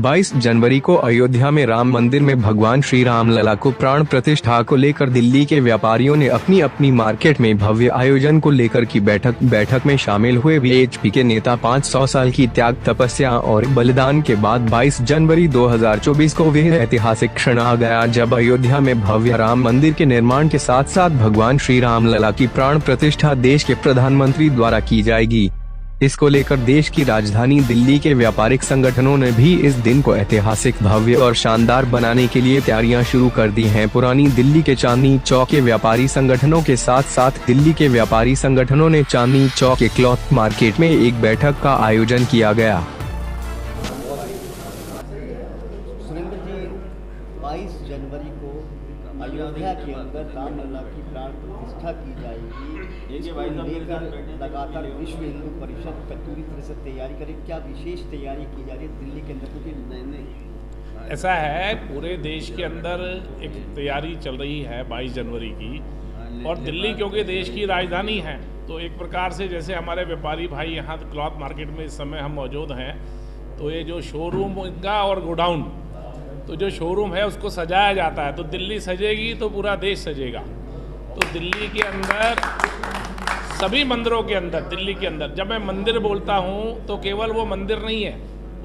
22 जनवरी को अयोध्या में राम मंदिर में भगवान श्री राम लला को प्राण प्रतिष्ठा को लेकर दिल्ली के व्यापारियों ने अपनी अपनी मार्केट में भव्य आयोजन को लेकर की बैठक में शामिल हुए वीएचपी के नेता 500 साल की त्याग तपस्या और बलिदान के बाद 22 जनवरी 2024 को वह ऐतिहासिक क्षण आ गया जब अयोध्या में भव्य राम मंदिर के निर्माण के साथ साथ भगवान श्री राम लला की प्राण प्रतिष्ठा देश के प्रधानमंत्री द्वारा की जाएगी। इसको लेकर देश की राजधानी दिल्ली के व्यापारिक संगठनों ने भी इस दिन को ऐतिहासिक, भव्य और शानदार बनाने के लिए तैयारियां शुरू कर दी हैं। पुरानी दिल्ली के चांदनी चौक के व्यापारी संगठनों के साथ साथ दिल्ली के व्यापारी संगठनों ने चांदनी चौक के क्लॉथ मार्केट में एक बैठक का आयोजन किया गया। सुरेंद्र जी, 22 जनवरी को अयोध्या के अंदर रामलला की प्राण प्रतिष्ठा की जाएगी। इसको लेकर लगातार विश्व हिंदू परिषद का पूरी तरह से तैयारी करे। क्या विशेष तैयारी की जा रही है दिल्ली के अंदर? क्योंकि ऐसा है, पूरे देश के अंदर एक तैयारी चल रही है 22 जनवरी की, और दिल्ली क्योंकि देश की राजधानी है तो एक प्रकार से जैसे हमारे व्यापारी भाई यहाँ क्लॉथ मार्केट में इस समय हम मौजूद हैं, तो ये जो शोरूम इनका और गोडाउन, तो जो शोरूम है उसको सजाया जाता है। तो दिल्ली सजेगी तो पूरा देश सजेगा। तो दिल्ली के अंदर सभी मंदिरों के अंदर, दिल्ली के अंदर जब मैं मंदिर बोलता हूँ तो केवल वो मंदिर नहीं है,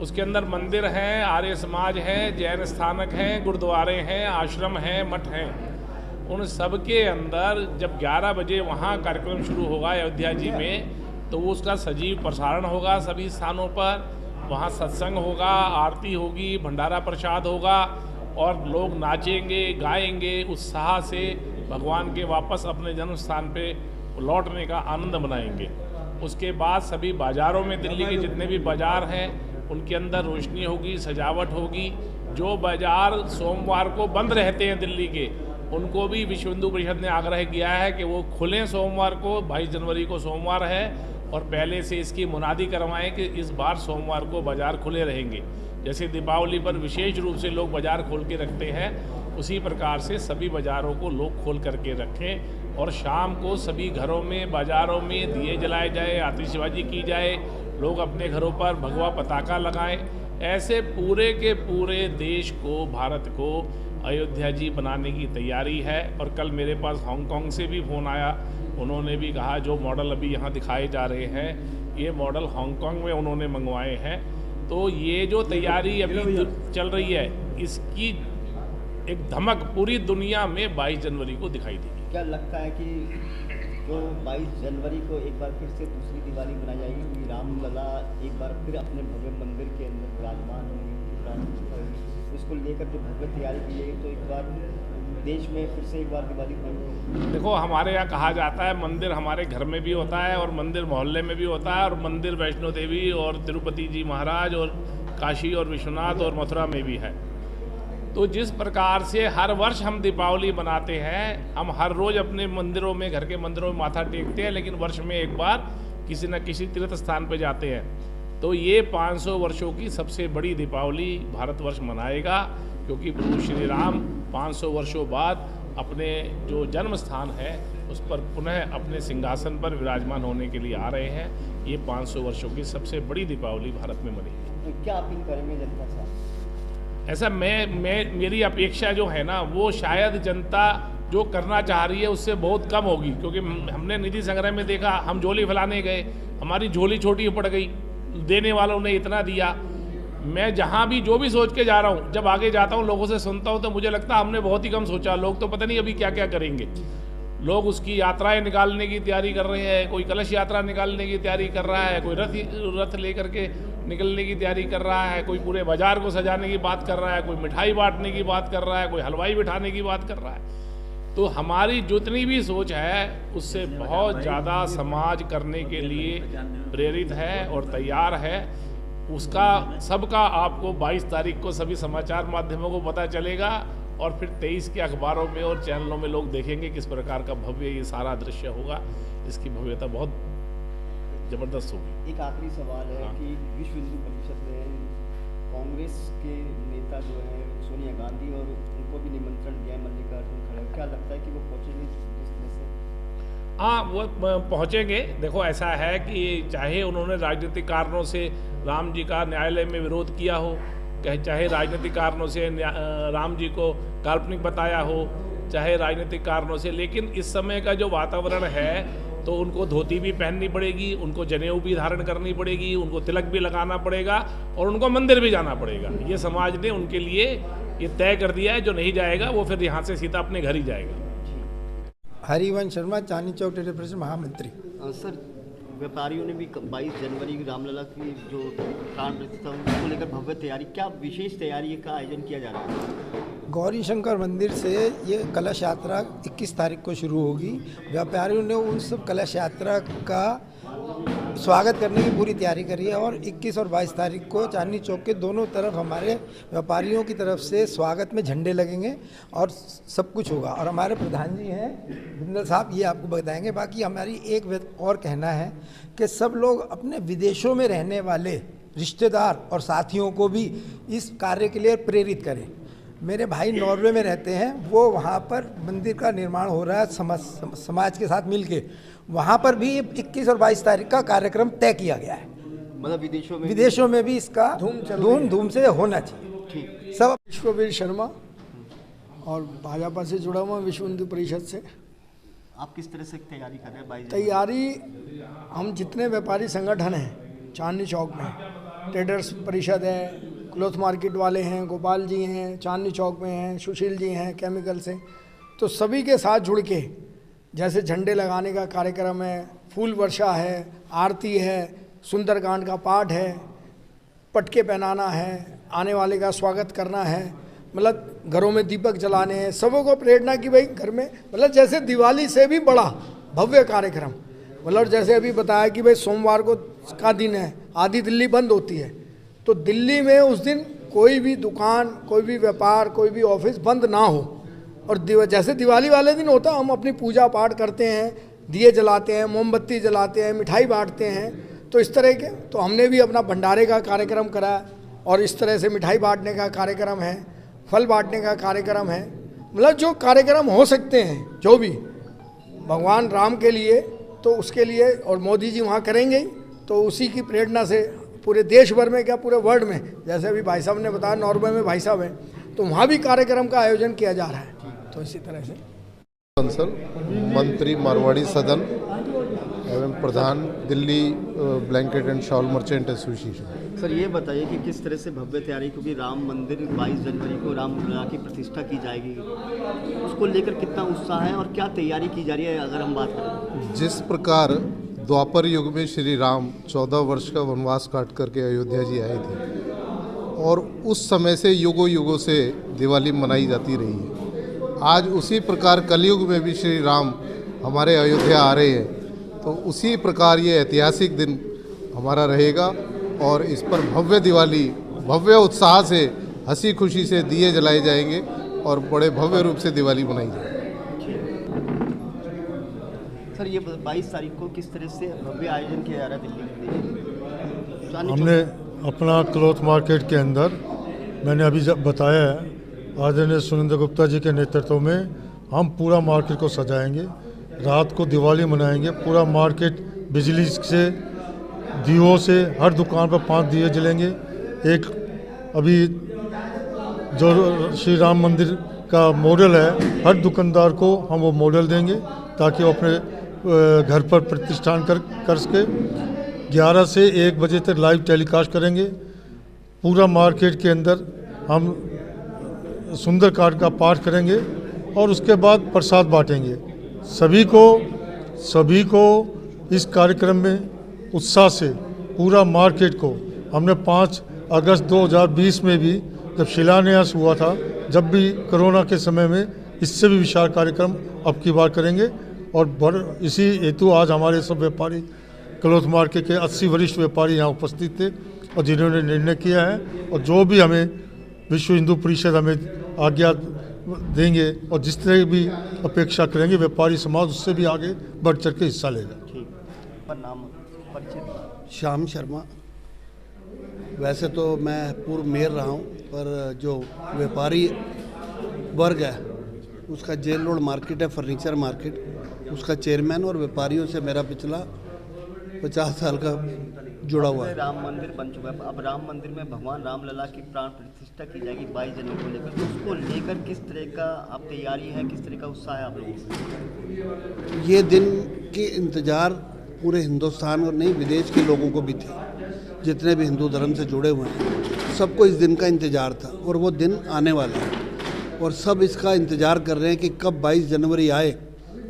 उसके अंदर मंदिर हैं, आर्य समाज है, जैन स्थानक हैं, गुरुद्वारे हैं, आश्रम हैं, मठ हैं। उन सब के अंदर जब 11 बजे वहाँ कार्यक्रम शुरू होगा अयोध्या जी में, तो वो उसका सजीव प्रसारण होगा सभी स्थानों पर। वहाँ सत्संग होगा, आरती होगी, भंडारा प्रसाद होगा और लोग नाचेंगे, गाएंगे, उत्साह से भगवान के वापस अपने जन्म स्थान पे लौटने का आनंद मनाएंगे। उसके बाद सभी बाज़ारों में, दिल्ली के जितने भी बाज़ार हैं उनके अंदर रोशनी होगी, सजावट होगी। जो बाज़ार सोमवार को बंद रहते हैं दिल्ली के, उनको भी विश्व हिंदू परिषद ने आग्रह किया है कि वो खुलें सोमवार को। 22 जनवरी को सोमवार है और पहले से इसकी मुनादी करवाएं कि इस बार सोमवार को बाज़ार खुले रहेंगे। जैसे दीपावली पर विशेष रूप से लोग बाज़ार खोल के रखते हैं, उसी प्रकार से सभी बाज़ारों को लोग खोल करके रखें और शाम को सभी घरों में, बाज़ारों में दिए जलाए जाए, आतिशबाजी की जाए, लोग अपने घरों पर भगवा पताका लगाएं। ऐसे पूरे के पूरे देश को, भारत को अयोध्या जी बनाने की तैयारी है। और कल मेरे पास हांगकांग से भी फ़ोन आया, उन्होंने भी कहा जो मॉडल अभी यहाँ दिखाए जा रहे हैं ये मॉडल हांगकांग में उन्होंने मंगवाए हैं। तो ये जो तैयारी अभी चल रही है इसकी एक धमक पूरी दुनिया में 22 जनवरी को दिखाई देगी। क्या लगता है कि जो 22 जनवरी को एक बार फिर से दूसरी दिवाली मनाई जाएगी, रामलला एक बार फिर अपने भव्य मंदिर के अंदर विराजमान होंगे, उसको लेकर जो भव्य तैयारी की जाएगी, तो एक बार देश में फिर से एक बार दिवाली मनाएंगे? देखो, हमारे यहाँ कहा जाता है मंदिर हमारे घर में भी होता है और मंदिर मोहल्ले में भी होता है, और मंदिर वैष्णो देवी और तिरुपति जी महाराज और काशी और विश्वनाथ और मथुरा में भी है। तो जिस प्रकार से हर वर्ष हम दीपावली मनाते हैं, हम हर रोज़ अपने मंदिरों में, घर के मंदिरों में माथा टेकते हैं, लेकिन वर्ष में एक बार किसी न किसी तीर्थ स्थान पर जाते हैं। तो ये 500 वर्षों की सबसे बड़ी दीपावली भारतवर्ष मनाएगा, क्योंकि प्रभु श्री राम 500 वर्षों बाद अपने जो जन्म स्थान है उस पर पुनः अपने सिंहासन पर विराजमान होने के लिए आ रहे हैं। ये 500 वर्षों की सबसे बड़ी दीपावली भारत में मनेगी। तो क्या अपील करेंगे जनता से? ऐसा मेरी अपेक्षा जो है ना, वो शायद जनता जो करना चाह रही है उससे बहुत कम होगी, क्योंकि हमने निधि संग्रह में देखा, हम झोली फैलाने गए, हमारी झोली छोटी पड़ गई, देने वालों ने इतना दिया। मैं जहाँ भी जो भी सोच के जा रहा हूँ, जब आगे जाता हूँ, लोगों से सुनता हूँ, तो मुझे लगता है हमने बहुत ही कम सोचा। लोग तो पता नहीं अभी क्या क्या करेंगे। लोग उसकी यात्राएं निकालने की तैयारी कर रहे हैं, कोई कलश यात्रा निकालने की तैयारी कर रहा है, कोई रथ लेकर के निकलने की तैयारी कर रहा है, कोई पूरे बाजार को सजाने की बात कर रहा है, कोई मिठाई बांटने की बात कर रहा है, कोई हलवाई बिठाने की बात कर रहा है। तो हमारी जितनी भी सोच है उससे बहुत ज़्यादा समाज करने के लिए प्रेरित है और तैयार है। उसका सबका आपको 22 तारीख को सभी समाचार माध्यमों को पता चलेगा और फिर 23 के अखबारों में और चैनलों में लोग देखेंगे किस प्रकार का भव्य ये सारा दृश्य होगा। इसकी भव्यता बहुत ज़बरदस्त होगी। एक आखिरी सवाल है कि विश्व हिंदू परिषद में कांग्रेस के नेता जो है सोनिया गांधी, और उनको भी निमंत्रण दिया मल्लिकार्जुन खड़गे, क्या लगता है कि वो पहुँचेंगे इस तरह से? हाँ, वो पहुँचेंगे। देखो, ऐसा है कि चाहे उन्होंने राजनीतिक कारणों से राम जी का न्यायालय में विरोध किया हो, चाहे राजनीतिक कारणों से राम जी को काल्पनिक बताया हो, चाहे राजनीतिक कारणों से, लेकिन इस समय का जो वातावरण है तो उनको धोती भी पहननी पड़ेगी, उनको जनेऊ भी धारण करनी पड़ेगी, उनको तिलक भी लगाना पड़ेगा और उनको मंदिर भी जाना पड़ेगा। ये समाज ने उनके लिए ये तय कर दिया है, जो नहीं जाएगा वो फिर यहाँ से सीधा अपने घर ही जाएगा। हरिवंश शर्मा, चांदनी चौक टेलीविजन महामंत्री। सर, व्यापारियों ने भी 22 जनवरी रामलला की जो प्राण प्रतिष्ठा उसको लेकर भव्य तैयारी, क्या विशेष तैयारी का आयोजन किया जा रहा है? गौरी शंकर मंदिर से ये कलश यात्रा 21 तारीख को शुरू होगी। व्यापारियों ने उन सब कलश यात्रा का स्वागत करने की पूरी तैयारी करी है और 21 और 22 तारीख को चांदनी चौक के दोनों तरफ हमारे व्यापारियों की तरफ से स्वागत में झंडे लगेंगे और सब कुछ होगा। और हमारे प्रधान जी हैं बिंदल साहब, ये आपको बताएंगे। बाकी हमारी एक और कहना है कि सब लोग अपने विदेशों में रहने वाले रिश्तेदार और साथियों को भी इस कार्य के लिए प्रेरित करें। मेरे भाई नॉर्वे में रहते हैं, वो वहाँ पर मंदिर का निर्माण हो रहा है समाज के साथ मिलके। वहाँ पर भी 21 और 22 तारीख का कार्यक्रम तय किया गया है। मतलब विदेशों में भी इसका धूम से होना चाहिए। सब विश्ववीर शर्मा और भाजपा से जुड़ा हुआ विश्व हिंदू परिषद से। आप किस तरह से तैयारी कर रहे हैं? 22 तैयारी हम जितने व्यापारी संगठन हैं चांदनी चौक में, ट्रेडर्स परिषद है, क्लॉथ मार्केट वाले हैं, गोपाल जी हैं, चांदनी चौक में हैं, सुशील जी हैं केमिकल से, तो सभी के साथ जुड़ के जैसे झंडे लगाने का कार्यक्रम है, फूल वर्षा है, आरती है, सुंदरकांड का पाठ है, पटके पहनाना है, आने वाले का स्वागत करना है, मतलब घरों में दीपक जलाने हैं, सबों को प्रेरणा की भाई घर में, मतलब जैसे दिवाली से भी बड़ा भव्य कार्यक्रम। मतलब जैसे अभी बताया कि भाई सोमवार को का दिन है, आधी दिल्ली बंद होती है, तो दिल्ली में उस दिन कोई भी दुकान, कोई भी व्यापार, कोई भी ऑफिस बंद ना हो। और जैसे दिवाली वाले दिन होता हम अपनी पूजा पाठ करते हैं, दिए जलाते हैं, मोमबत्ती जलाते हैं, मिठाई बांटते हैं, तो इस तरह के तो हमने भी अपना भंडारे का कार्यक्रम करा और इस तरह से मिठाई बांटने का कार्यक्रम है, फल बांटने का कार्यक्रम है। मतलब जो कार्यक्रम हो सकते हैं जो भी भगवान राम के लिए, तो उसके लिए, और मोदी जी वहाँ करेंगे ही, तो उसी की प्रेरणा से पूरे देश भर में, क्या पूरे वर्ल्ड में, जैसे अभी भाई साहब ने बताया नॉर्वे में भाई साहब हैं, तो वहाँ भी कार्यक्रम का आयोजन किया जा रहा है। तो इसी तरह से बंसल, मंत्री मारवाड़ी सदन एवं प्रधान Delhi blanket and shawl merchant association. Sir, ये बताइए कि किस तरह से भव्य तैयारी, क्योंकि राम मंदिर 22 जनवरी को रामलला की प्रतिष्ठा की जाएगी, उसको लेकर कितना उत्साह है और क्या तैयारी की जा रही है? अगर हम बात करें, जिस प्रकार द्वापर युग में श्री राम 14 वर्ष का वनवास काट करके अयोध्या जी आए थे और उस समय से युगों युगों से दिवाली मनाई जाती रही है, आज उसी प्रकार कलयुग में भी श्री राम हमारे अयोध्या आ रहे हैं, तो उसी प्रकार ये ऐतिहासिक दिन हमारा रहेगा और इस पर भव्य दिवाली, भव्य उत्साह से, हंसी खुशी से दिए जलाए जाएंगे और बड़े भव्य रूप से दिवाली मनाई जाएगी। सर, ये 22 तारीख को किस तरह से भव्य आयोजन किया जा रहा है दिल्ली? हमने अपना क्लॉथ मार्केट के अंदर, मैंने अभी जब बताया है, आदरणीय सुरेंद्र गुप्ता जी के नेतृत्व में हम पूरा मार्केट को सजाएंगे, रात को दिवाली मनाएंगे, पूरा मार्केट बिजली से, दियों से, हर दुकान पर 5 दिए जलेंगे। एक अभी जो श्री राम मंदिर का मॉडल है, हर दुकानदार को हम वो मॉडल देंगे ताकि वो अपने घर पर प्रतिष्ठान कर सके। 11 से 1 बजे तक लाइव टेलीकास्ट करेंगे। पूरा मार्केट के अंदर हम सुंदरकांड का पाठ करेंगे और उसके बाद प्रसाद बांटेंगे। सभी को इस कार्यक्रम में उत्साह से पूरा मार्केट को, हमने 5 अगस्त 2020 में भी जब शिलान्यास हुआ था, जब भी कोरोना के समय में, इससे भी विशाल कार्यक्रम अब की बार करेंगे। और इसी हेतु आज हमारे सब व्यापारी, क्लॉथ मार्केट के 80 वरिष्ठ व्यापारी यहाँ उपस्थित थे और जिन्होंने निर्णय किया है, और जो भी हमें विश्व हिंदू परिषद हमें आज्ञा देंगे और जिस तरह भी अपेक्षा करेंगे, व्यापारी समाज उससे भी आगे बढ़ चढ़ के हिस्सा लेगा। ठीक, पर नाम परिचित? श्याम शर्मा। वैसे तो मैं पूर्व मेयर रहा हूँ, पर जो व्यापारी वर्ग है उसका जेल रोड मार्केट है, फर्नीचर मार्केट, उसका चेयरमैन और व्यापारियों से मेरा पिछला 50 साल का जुड़ा हुआ है। राम मंदिर बन चुका है, अब राम मंदिर में भगवान रामलला की प्राण प्रतिष्ठा की जाएगी 22 जनवरी को लेकर, तो उसको लेकर किस तरह का आप तैयारी है, किस तरह का उत्साह है आप लोगों को? ये दिन के इंतज़ार पूरे हिंदुस्तान और नहीं विदेश के लोगों को भी थी, जितने भी हिंदू धर्म से जुड़े हुए हैं सबको इस दिन का इंतज़ार था और वो दिन आने वाला है और सब इसका इंतज़ार कर रहे हैं कि कब 22 जनवरी आए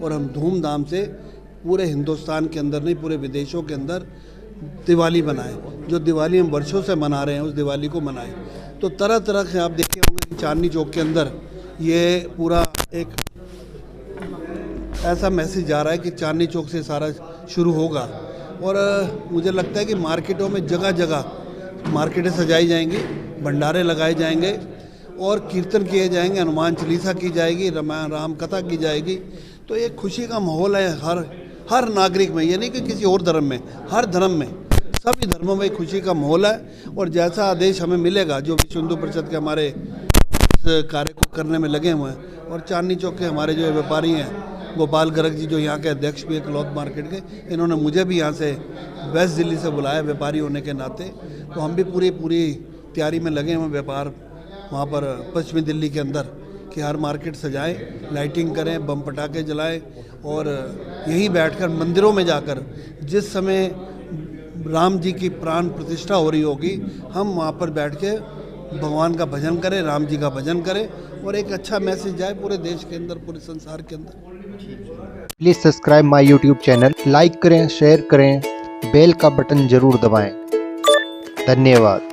और हम धूमधाम से पूरे हिंदुस्तान के अंदर नहीं पूरे विदेशों के अंदर दिवाली मनाएं। जो दिवाली हम वर्षों से मना रहे हैं उस दिवाली को मनाएं। तो तरह तरह से आप देखे होंगे कि चांदनी चौक के अंदर ये पूरा एक ऐसा मैसेज जा रहा है कि चांदनी चौक से सारा शुरू होगा और मुझे लगता है कि मार्केटों में जगह जगह मार्केटें सजाई जाएंगी, भंडारे लगाए जाएंगे और कीर्तन किए जाएंगे, हनुमान चालीसा की जाएगी, रामायण राम कथा की जाएगी। तो एक खुशी का माहौल है हर नागरिक में, ये नहीं कि किसी और धर्म में, हर धर्म में सभी धर्मों में खुशी का माहौल है। और जैसा आदेश हमें मिलेगा, जो विश्व हिंदू परिषद के हमारे इस कार्य को करने में लगे हुए हैं और चांदनी चौक के हमारे जो व्यापारी हैं गोपाल गर्ग जी जो यहाँ के अध्यक्ष भी है क्लॉथ मार्केट के, इन्होंने मुझे भी यहाँ से वेस्ट दिल्ली से बुलाया व्यापारी होने के नाते। तो हम भी पूरी तैयारी में लगे हुए व्यापार वहाँ पर पश्चिमी दिल्ली के अंदर कि हर मार्केट सजाएं, लाइटिंग करें, बम पटाखे जलाएं और यहीं बैठकर मंदिरों में जाकर जिस समय राम जी की प्राण प्रतिष्ठा हो रही होगी हम वहाँ पर बैठ के भगवान का भजन करें, राम जी का भजन करें और एक अच्छा मैसेज जाए पूरे देश के अंदर, पूरे संसार के अंदर। Please subscribe my YouTube channel, like करें, शेयर करें, बेल का बटन जरूर दबाएं। धन्यवाद।